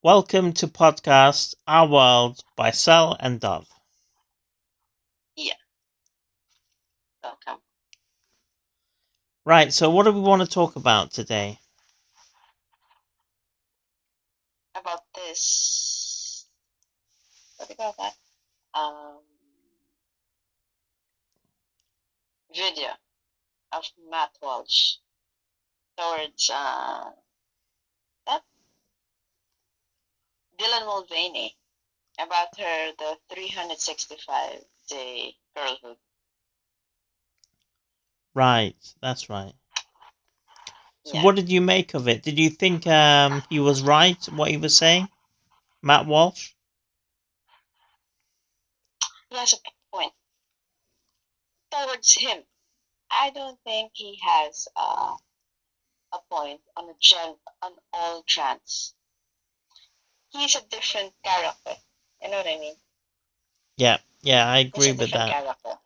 Welcome to podcast Our World by Selle and Dov. Yeah. Welcome. Right, so what do we want to talk about today? About this, what do you call that? Video of Matt Walsh towards that Dylan Mulvaney about the 365-day girlhood. Right, that's right. So Yeah. what did you make of it? Did you think he was right, what he was saying? Matt Walsh? He has a point. Towards him, I don't think he has a point on on all trans. He's a different character. You know what I mean? Yeah, I agree He's a with different that. character.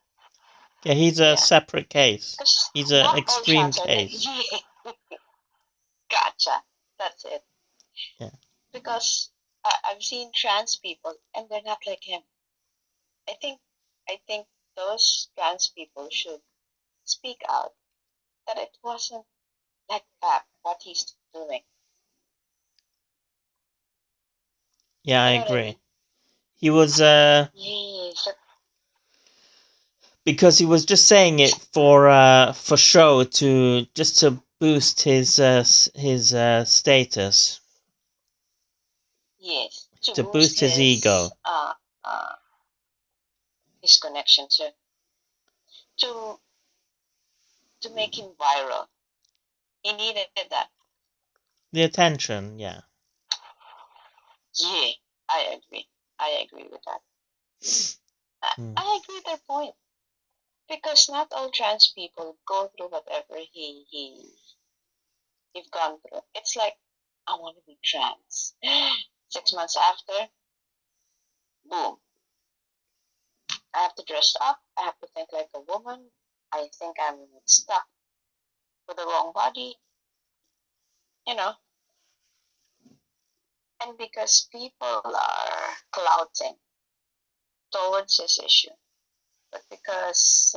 Yeah, he's a Yeah. separate case. He's an Not all extreme trans are case. Gotcha. That's it. Yeah. Because I've seen trans people and they're not like him. I think those trans people should speak out that it wasn't like that what he's doing. Yeah, I You know what I agree. mean? He was Yes. because he was just saying it for show to boost his status, Yes. to boost his ego. His connection to make him viral. He needed that. The attention, yeah. Yeah, I agree. I agree with that. I agree with their point. Because not all trans people go through whatever he've gone through. It's like, I want to be trans. 6 months after, boom. I have to dress up. I have to think like a woman. I think I'm stuck with the wrong body. You know. And because people are clouting towards this issue, but because,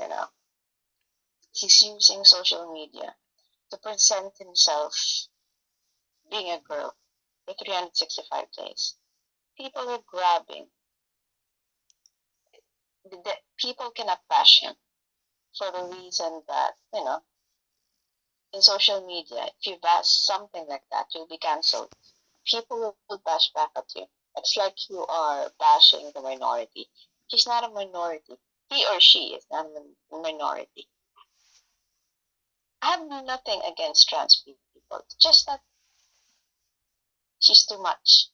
he's using social media to present himself being a girl for 365 days. People are grabbing. People cannot bash him for the reason that, in social media, if you bash something like that, you'll be cancelled. People will bash back at you. It's like you are bashing the minority. He's not a minority. He or she is not a minority. I have nothing against trans people. It's just that she's too much.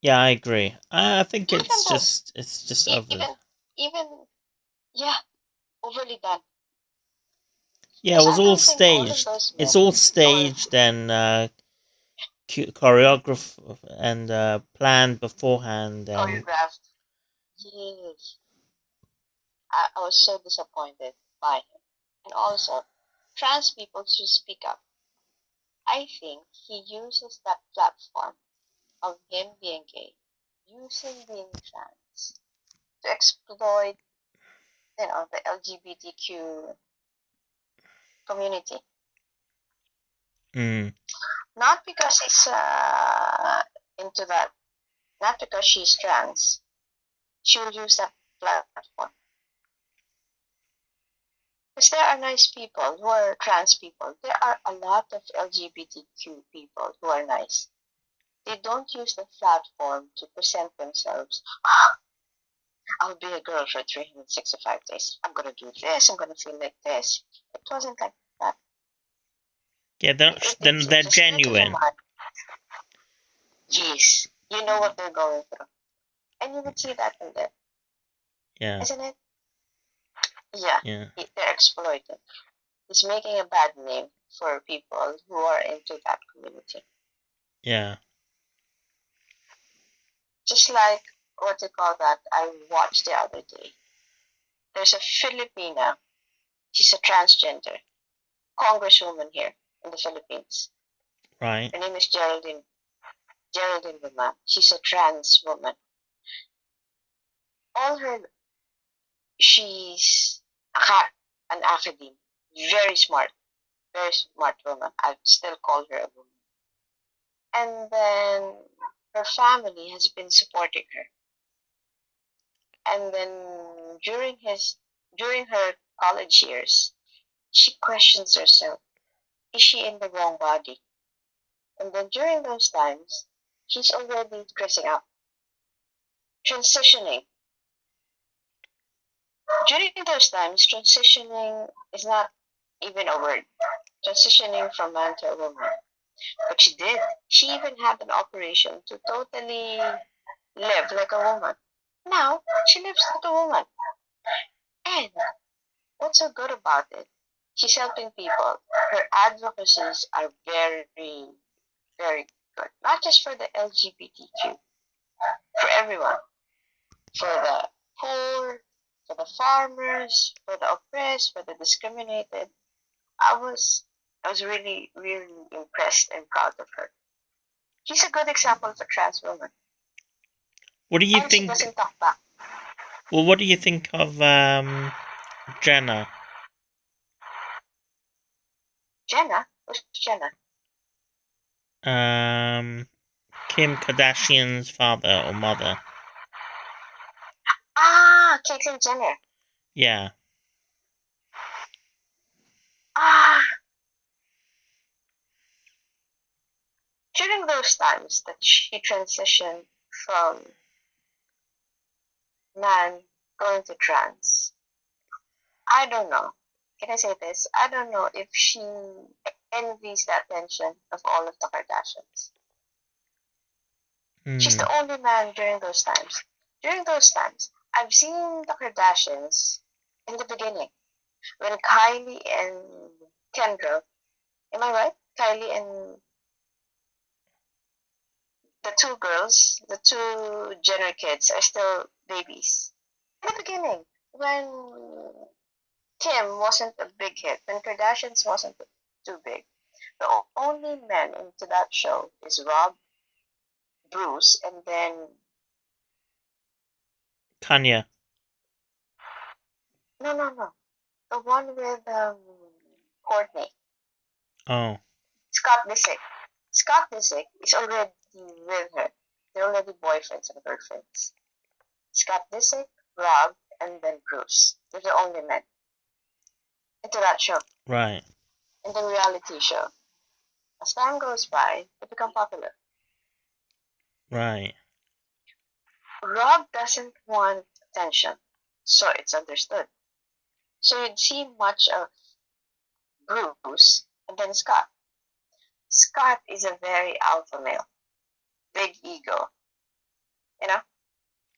Yeah, I agree. I think it's just over. Yeah, overly done. Yeah, it was all staged. It's all staged and choreographed and planned beforehand. And choreographed. Yes. I was so disappointed by him. And also, trans people should speak up. I think he uses that platform of him being gay, using being trans, to exploit, the LGBTQ community. Not because he's into that, not because she's trans. She'll use that platform. Because there are nice people who are trans people. There are a lot of LGBTQ people who are nice. They don't use the platform to present themselves. I'll be a girl for 365 days. I'm going to do this. I'm going to feel like this. It wasn't like that. Yeah, they're genuine. Yes. You know what they're going through. And you would see that in them. Yeah. Isn't it? Yeah. They're exploited. It's making a bad name for people who are into that community. Yeah. Just like, what do you call that, I watched the other day. There's a Filipina. She's a transgender congresswoman here in the Philippines. Right. Her name is Geraldine Verma. She's a trans woman. All her, she's an academe, very smart woman. I'd still call her a woman. And then her family has been supporting her. And then during her college years, she questions herself. Is she in the wrong body? And then during those times, she's already dressing up, transitioning. During those times, transitioning is not even a word. Transitioning from man to a woman. But she did. She even had an operation to totally live like a woman. Now, she lives like a woman. And what's so good about it? She's helping people. Her advocacies are very, very good. Not just for the LGBTQ, for everyone. For the poor, for the farmers, for the oppressed, for the discriminated. I was really, really impressed and proud of her. She's a good example of a trans woman. What do you And she think? doesn't talk back. Well, what do you think of Jenna? Jenna? Who's Jenna? Kim Kardashian's father or mother. Ah, Caitlyn Jenner. Yeah. Ah, during those times that she transitioned from man going to trans, I don't know. Can I say this? I don't know if she envies the attention of all of the Kardashians. She's the only man during those times. During those times, I've seen the Kardashians in the beginning when Kylie and Kendall, am I right? Kylie and the two girls, the two Jenner kids are still babies. In the beginning, when Kim wasn't a big hit, when Kardashians wasn't too big, the only men into that show is Rob, Bruce, and then Kanye. no, the one with Courtney, Oh. Scott Disick. Scott Disick is already with her. They're already boyfriends and girlfriends. Scott Disick, Rob, and then Bruce. They're the only men into that show. Right. In the reality show. As time goes by, they become popular. Right. Rob doesn't want attention, so it's understood. So you'd see much of Bruce and then Scott. Scott is a very alpha male, big ego, you know,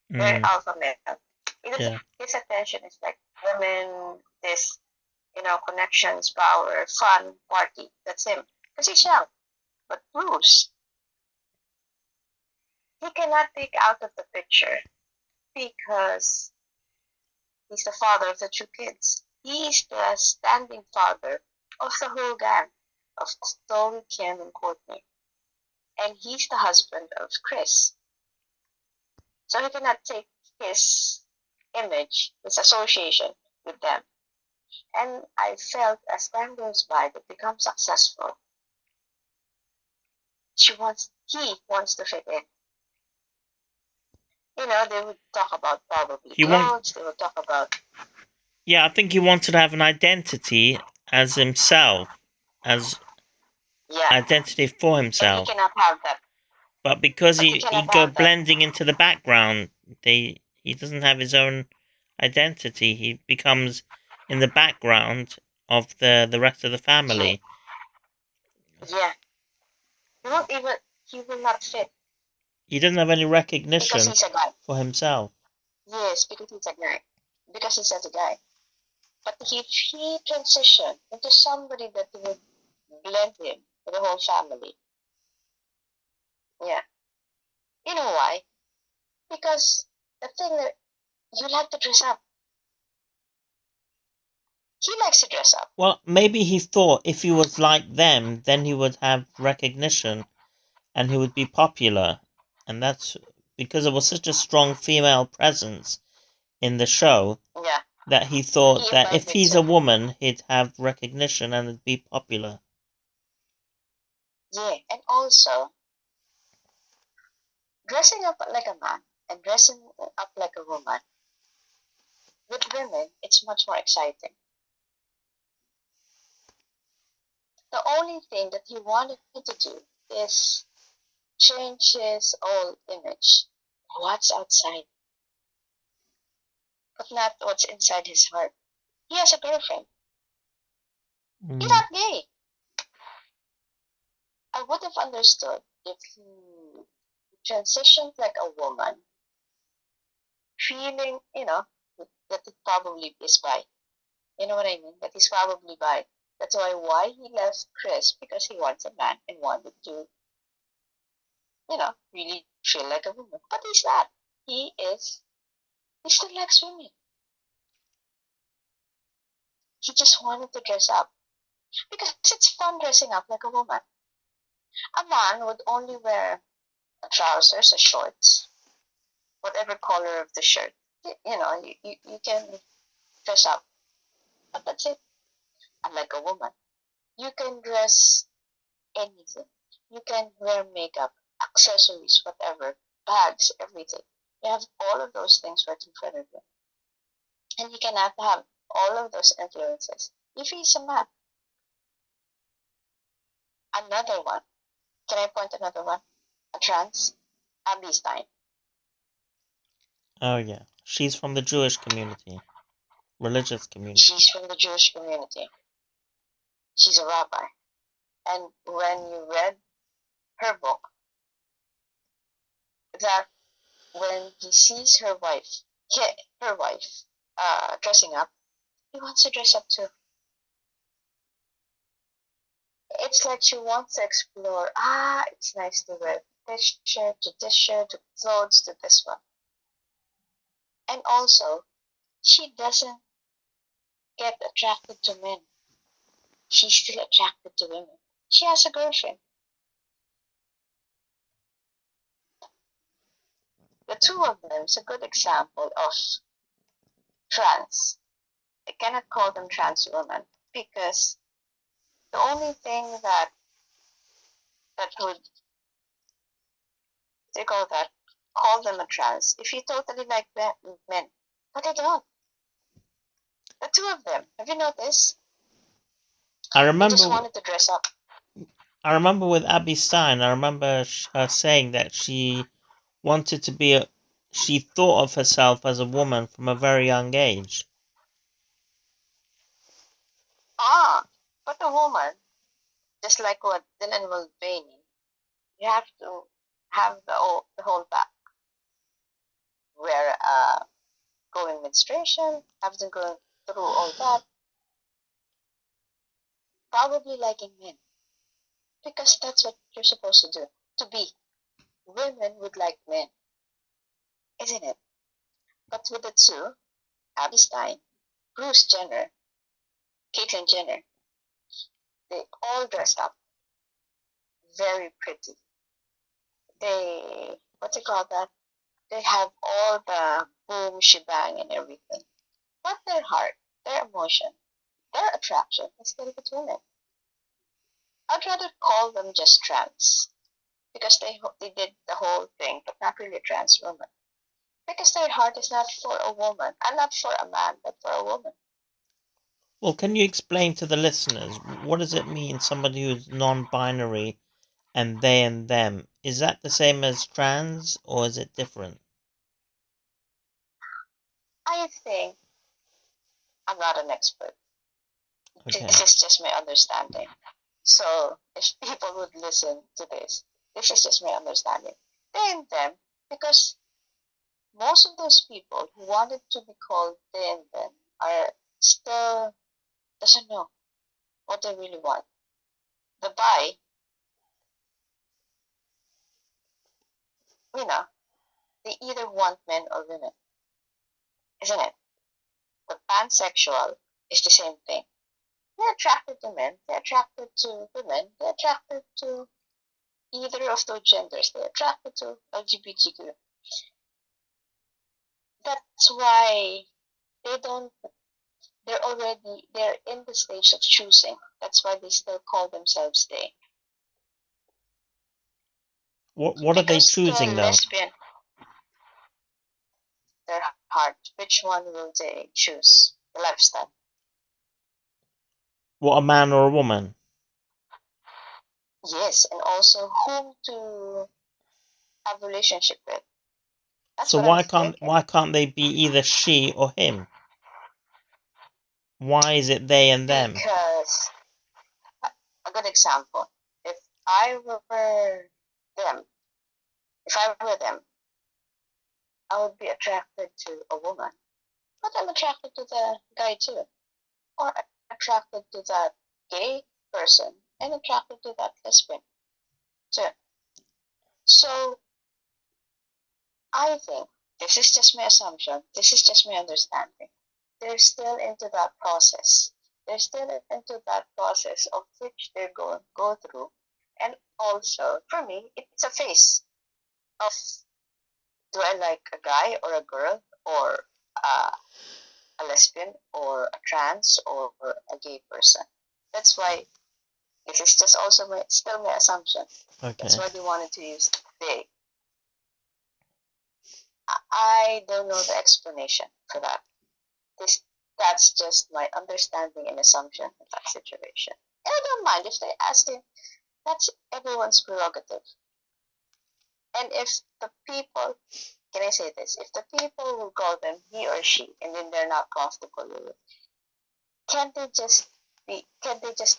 very alpha male. Yeah. His attention is like women, this, connections, power, fun, party. That's him. Because he's young. But Bruce, he cannot take out of the picture because he's the father of the two kids. He's the standing father of the whole gang of Chloe, Kim, and Courtney. And he's the husband of Chris. So he cannot take his image, his association with them. And I felt as time goes by, they become successful. He wants to fit in. They would talk about probably clothes, they would talk about... Yeah, I think he wanted to have an identity as himself, as identity for himself. But he cannot have that. But because he go blending into the background, he doesn't have his own identity. He becomes in the background of the rest of the family. Yeah. He will not fit. He doesn't have any recognition for himself. Yes, because he's a guy. Because he's a guy. But if he transitioned into somebody that would blend him with the whole family. Yeah. You know why? Because the thing that you like to dress up. He likes to dress up. Well, maybe he thought if he was like them, then he would have recognition and he would be popular. And that's because there was such a strong female presence in the show Yeah. that he thought He that if imbibed it he's too. a woman, he'd have recognition and he'd be popular. Yeah, and also dressing up like a man and dressing up like a woman, with women, it's much more exciting. The only thing that he wanted to do is change his old image. What's outside, but not what's inside his heart. He has a girlfriend. He's not gay. I would have understood if he transitioned like a woman, feeling, that he probably is bi. You know what I mean? That he's probably bi. That's why he left Chris, because he wants a man and wanted to, really feel like a woman. But he's not. He still likes women. He just wanted to dress up because it's fun dressing up like a woman. A man would only wear trousers or shorts, whatever color of the shirt. You can dress up, but that's it. Unlike a woman, you can dress anything. You can wear makeup, accessories, whatever, bags, everything. You have all of those things right in front of you. And you cannot have all of those influences if he's a man. Another one. Can I point another one? A trans? Abby Stein. Oh, yeah. She's from the Jewish community, religious community. She's from the Jewish community. She's a rabbi. And when you read her book, that when he sees her wife, dressing up, he wants to dress up too. It's like she wants to explore. It's nice to wear this shirt to this shirt to clothes to this one. And also, she doesn't get attracted to men. She's still attracted to women. She has a girlfriend. The two of them is a good example of trans. I cannot call them trans women because the only thing that would they call them a trans if you totally like men, but they don't. The two of them, have you noticed? I They just remember wanted to dress up. with Abby Stein, I remember her saying that she wanted to be she thought of herself as a woman from a very young age. But a woman, just like what Dylan Mulvaney, you have to have the whole back. Where going menstruation, have to go through all that, probably liking men. Because that's what you're supposed to do. To be. Women would like men. Isn't it? But with the two, Abby Stein, Bruce Jenner, Caitlyn Jenner, they all dressed up. Very pretty. What do you call that? They have all the boom shebang and everything. But their heart, their emotion, their attraction is still with women. I'd rather call them just trans because they did the whole thing, but not really a trans woman. Because their heart is not for a woman, and not for a man, but for a woman. Well, can you explain to the listeners what does it mean somebody who's non-binary and they and them? Is that the same as trans or is it different? I think I'm not an expert. Okay. This is just my understanding. So if people would listen to this is just my understanding. They and them, because most of those people who wanted to be called they and them are still doesn't know what they really want. The bi, they either want men or women, isn't it? The pansexual, It's the same thing. They're attracted to men. They're attracted to women. They're attracted to either of those genders. They're attracted to LGBTQ. That's why they don't. They're in the stage of choosing. That's why they still call themselves they. What are they Because choosing the though? lesbian, their heart, which one will they choose? The lifestyle. What, a man or a woman? Yes, and also whom to have a relationship with. That's So what I'm thinking. why can't they be either she or him? Why is it they and them? Because a good example, if I were them, I would be attracted to a woman, but I'm attracted to the guy too, or attracted to that gay person and attracted to that lesbian too. So I think this is just my assumption. This is just my understanding. They're still into that process. They're still into that process of which they're going go through. And also, for me, it's a phase of, do I like a guy or a girl or a lesbian or a trans or a gay person. That's why this is just also still my assumption. Okay. That's why they wanted to use they. I don't know the explanation for that. That's just my understanding and assumption of that situation. And I don't mind if they ask him. That's everyone's prerogative. And if the people, can I say this? If the people will call them he or she, and then they're not comfortable with it, can't they just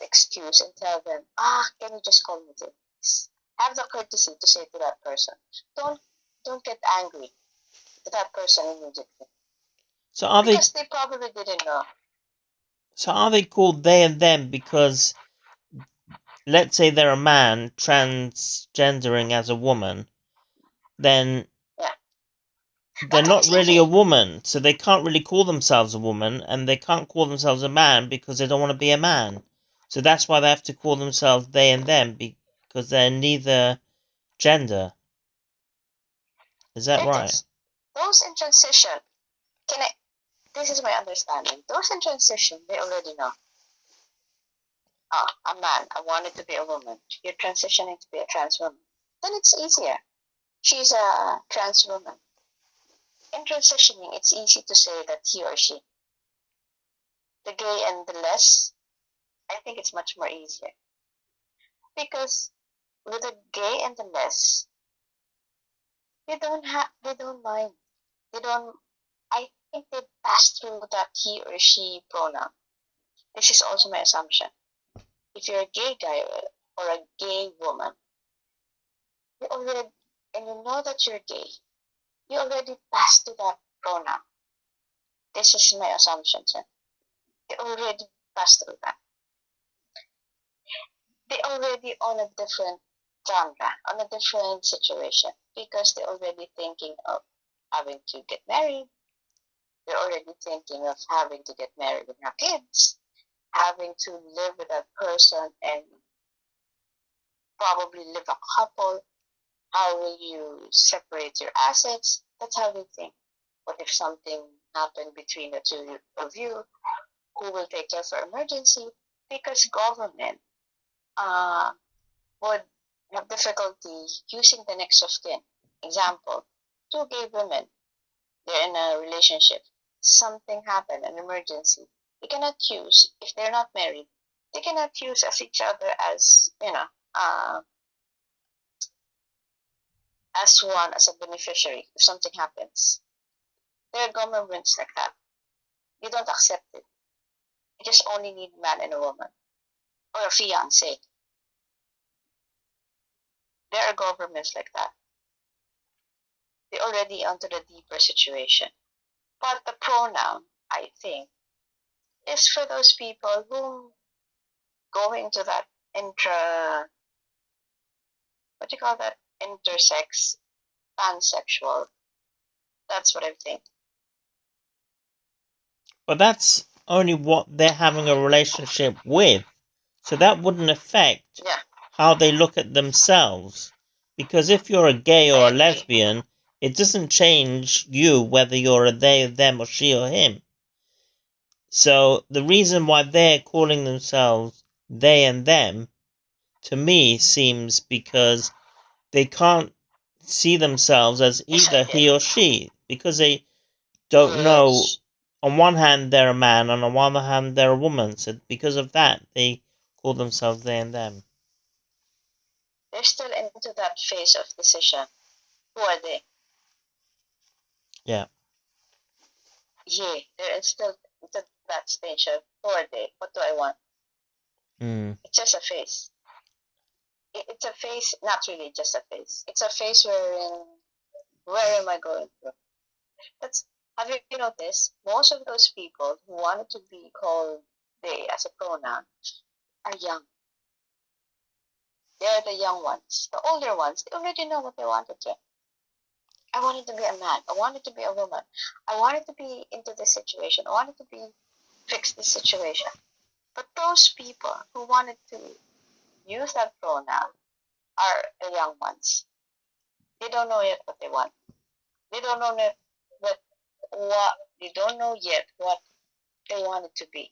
excuse and tell them, can you just call me this? Have the courtesy to say to that person. Don't get angry to that person immediately. So because they probably didn't know. So are they called they and them because, let's say they're a man transgendering as a woman, then they're not really a woman, so they can't really call themselves a woman, and they can't call themselves a man because they don't want to be a man. So that's why they have to call themselves they and them, because they're neither gender. Is that right? Those in transition, this is my understanding. Those in transition, they already know. A man, I wanted to be a woman. You're transitioning to be a trans woman. Then it's easier. She's a trans woman. In transitioning, it's easy to say that he or she. The gay and the less, I think it's much more easier. Because with the gay and the less, they don't mind. I think they pass through that he or she pronoun. This is also my assumption. If you're a gay guy or a gay woman, and you know that you're gay, you already passed to that pronoun. This is my assumption, sir. They already passed through that. They already on a different genre, on a different situation, because they're already thinking of having to get married. They're already thinking of having to get married and have kids, having to live with that person and probably live a couple. How will you separate your assets? That's how they think. What if something happened between the two of you? Who will take care for emergency? Because government would have difficulty using the next of kin. Example, two gay women, they're in a relationship. Something happened, an emergency. They cannot use, if they're not married, they cannot use as each other as, as one, as a beneficiary if something happens. There are governments like that. You don't accept it. You just only need a man and a woman. Or a fiance. There are governments like that. They're already onto the deeper situation. But the pronoun, I think, is for those people who go into that what do you call that? Intersex, pansexual. That's what I think. But that's only what they're having a relationship with. So that wouldn't affect how they look at themselves. Because if you're a gay or a lesbian, it doesn't change you whether you're a they, them, or she, or him. So the reason why they're calling themselves they and them, to me, seems because they can't see themselves as either he or she, because they don't know. On one hand they're a man, and on the other hand they're a woman. So because of that, they call themselves they and them. They're still into that phase of decision. Who are they? Yeah. Yeah, they're still into that stage of who are they? What do I want? It's just a phase. It's a phase, not really just a phase. It's a phase wherein, where am I going through? Have you noticed, most of those people who wanted to be called they as a pronoun are young. They're the young ones. The older ones, they already know what they wanted to. I wanted to be a man. I wanted to be a woman. I wanted to be into this situation. I wanted to fix this situation. But those people who wanted to use that pronoun are the young ones. They don't know yet what they want. They don't know yet what they don't know yet what they want it to be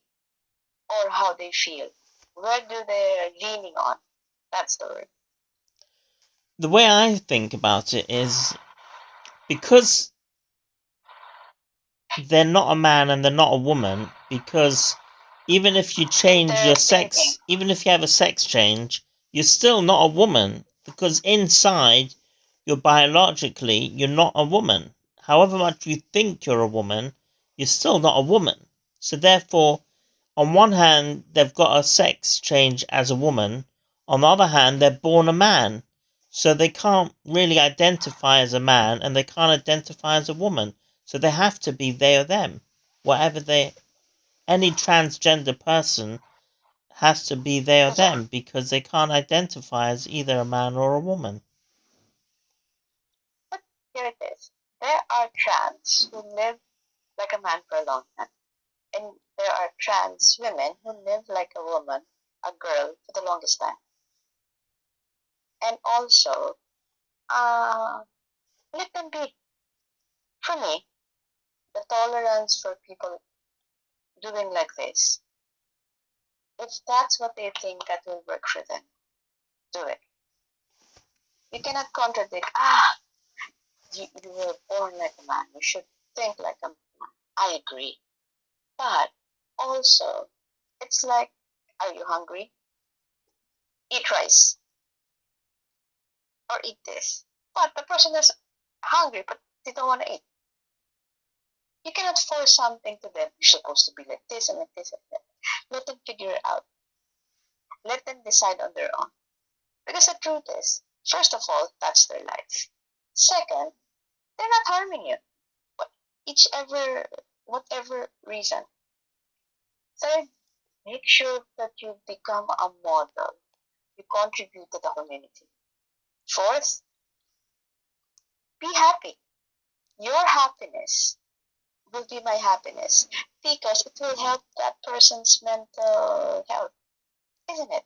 or how they feel. Where do they're leaning on? That's the word. The way I think about it is, because they're not a man and they're not a woman, because even if you change your sex, even if you have a sex change, you're still not a woman, because inside, you're biologically, you're not a woman. However much you think you're a woman, you're still not a woman. So therefore, on one hand, they've got a sex change as a woman. On the other hand, they're born a man. So they can't really identify as a man, and they can't identify as a woman. So they have to be they or them. Any transgender person has to be they or them, because they can't identify as either a man or a woman. But here it is. There are trans who live like a man for a long time. And there are trans women who live like a woman, a girl, for the longest time. And also, let them be. For me, the tolerance for people doing like this, if that's what they think that will work for them, do it. You cannot contradict, you were born like a man, you should think like a man. I agree. But also, it's like, are you hungry? Eat rice. Or eat this. But the person is hungry, but they don't want to eat. You cannot force something to them. You're supposed to be like this and like this and that. Let them figure it out. Let them decide on their own. Because the truth is, first of all, that's their life. Second, they're not harming you. Whatever reason. Third, make sure that you become a model. You contribute to the community. Fourth, be happy. Your happiness will be my happiness, because it will help that person's mental health, isn't it?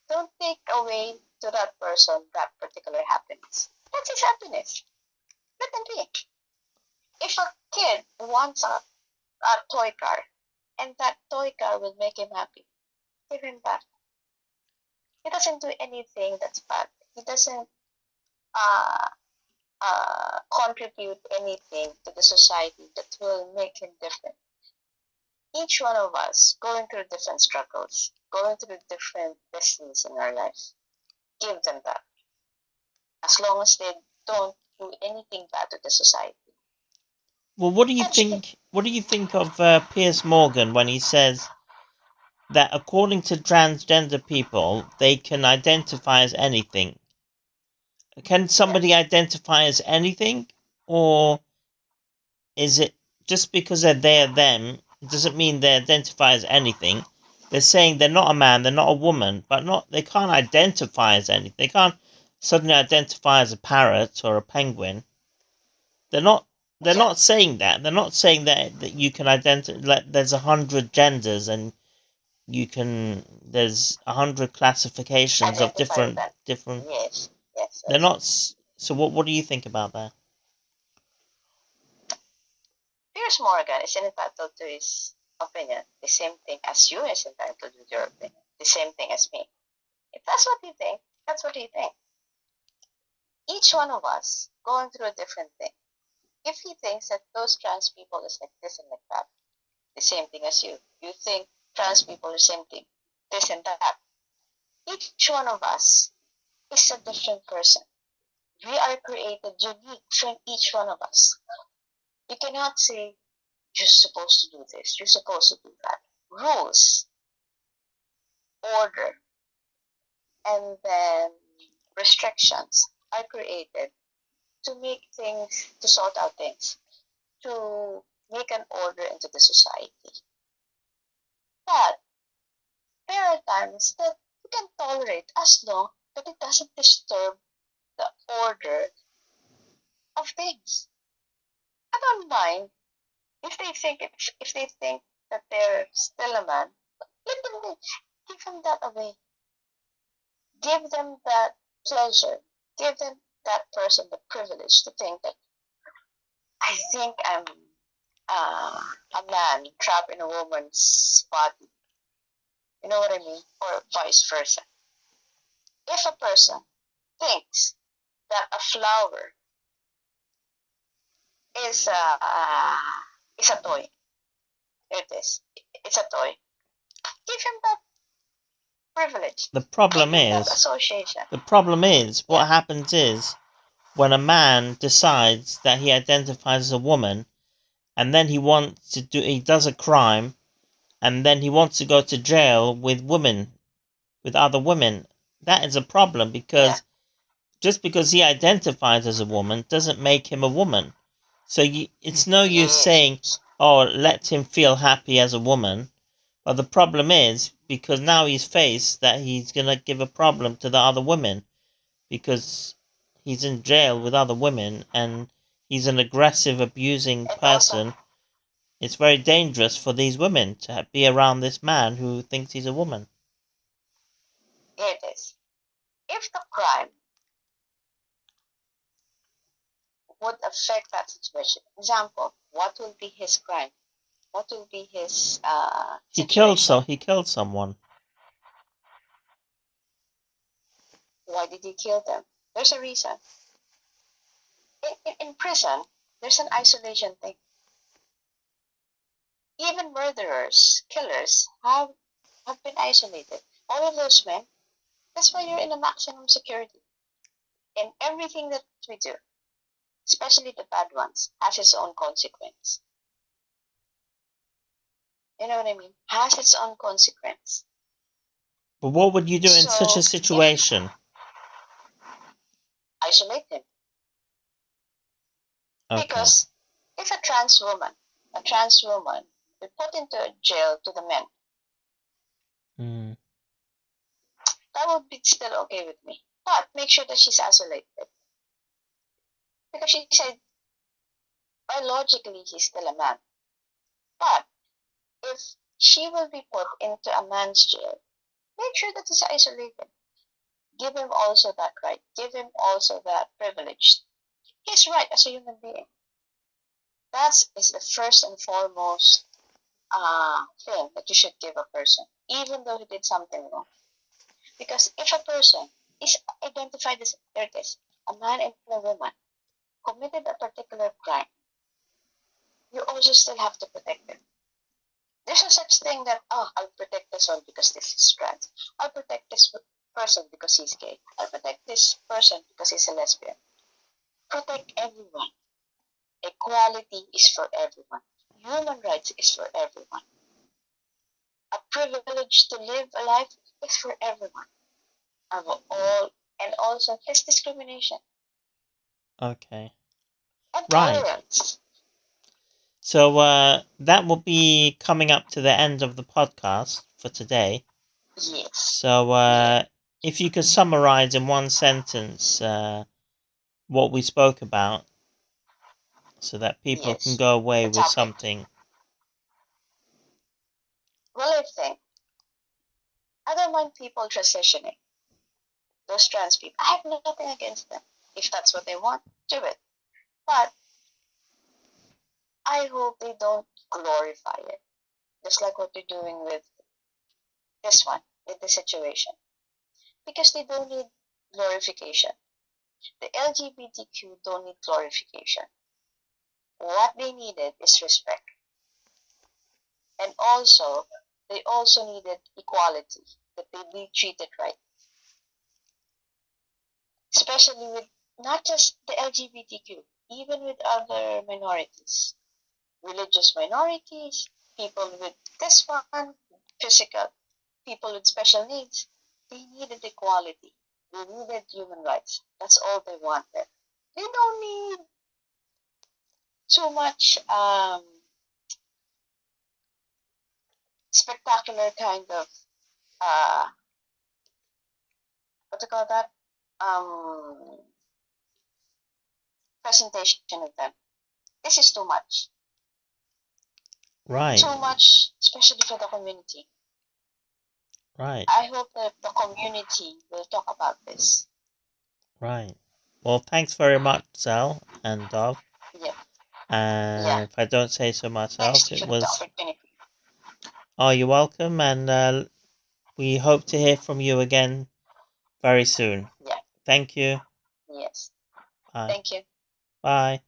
Don't take away to that person that particular happiness. That's his happiness. Let them be. If a kid wants a toy car and that toy car will make him happy, give him that. He doesn't do anything that's bad. He doesn't contribute anything to the society that will make him different. Each one of us going through different struggles, going through different destinies in our life. Give them that. As long as they don't do anything bad to the society. Well, what do you think? What do you think of Piers Morgan when he says that according to transgender people, they can identify as anything? Can somebody identify as anything, or is it just because they're them doesn't mean they identify as anything? They're saying they're not a man, they're not a woman, but they can't identify as anything. They can't suddenly identify as a parrot or a penguin. They're not they're not saying that. They're not saying that you can identify. Like, there's 100 genders and there's 100 classifications of different. Yes. They're not. So what do you think about that? Piers Morgan is entitled to his opinion. The same thing as you is entitled to your opinion. The same thing as me. If that's what you think, that's what you think. Each one of us going through a different thing. If he thinks that those trans people is like this and like that, the same thing as you. You think trans people are the same thing, this and that. Each one of us is a different person. We are created unique from each one of us. You cannot say, you're supposed to do this, you're supposed to do that. Rules, order, and then restrictions are created to make things, to sort out things, to make an order into the society. But there are times that you can tolerate as long that it doesn't disturb the order of things. I don't mind if they think that they're still a man. Let them be. Give them that away. Give them that pleasure. Give them that person the privilege to think that I think I'm a man trapped in a woman's body. You know what I mean? Or vice versa. If a person thinks that a flower is a toy, it is. It's a toy. Give him that privilege. The problem Give him that is, association. what happens is, when a man decides that he identifies as a woman, and then he does a crime, and then he wants to go to jail with other women, that is a problem, because just because he identifies as a woman doesn't make him a woman. So it's no use saying, oh, let him feel happy as a woman. But the problem is, because now he's faced that he's going to give a problem to the other women, because he's in jail with other women and he's an aggressive, abusing person. It's very dangerous for these women to be around this man who thinks he's a woman. It is. If the crime would affect that situation, example, what will be his crime? What will be his situation? He killed someone. Why did he kill them? There's a reason. In prison, there's an isolation thing. Even murderers, killers have been isolated. All of those men, that's why you're in a maximum security. And everything that we do, especially the bad ones, has its own consequence. You know what I mean? Has its own consequence. But what would you do in such a situation? Isolate him. Okay. Because if a trans woman be put into a jail to the men, that would be still okay with me. But make sure that she's isolated. Because she said, biologically, he's still a man. But if she will be put into a man's jail, make sure that he's isolated. Give him also that right. Give him also that privilege. His right as a human being. That is the first and foremost thing that you should give a person, even though he did something wrong. Because if a person is identified as, there it is, a man and a woman, committed a particular crime, you also still have to protect them. There's no such thing that, oh, I'll protect this one because this is trans. I'll protect this person because he's gay. I'll protect this person because he's a lesbian. Protect everyone. Equality is for everyone. Human rights is for everyone. A privilege to live a life is for everyone. And also less discrimination. Okay. And tolerance. So that will be coming up to the end of the podcast for today. Yes. So if you could summarize in one sentence what we spoke about. so that people can Yes. go away The with topic. something. Well, I think I don't mind people transitioning. Those trans people, I have nothing against them. If that's what they want, do it. But I hope they don't glorify it, just like what they're doing with this one, with this situation, because they don't need glorification. The LGBTQ don't need glorification. What they needed is respect. And also, they also needed equality, that they be treated right. Especially with not just the LGBTQ, even with other minorities, religious minorities, people with this one, physical, people with special needs. They needed equality. They needed human rights. That's all they wanted. They don't need too much spectacular kind of uh, what do you call that? Um, Presentation of them. This is too much. Right. Too much, especially for the community. Right. I hope that the community will talk about this. Right. Well, thanks very much, Selle and Dov. Yeah. And if I don't say so myself, Thanks it for the was. opportunity. Oh, you're welcome, and we hope to hear from you again very soon. Yeah. Thank you. Yes. Bye. Thank you. Bye.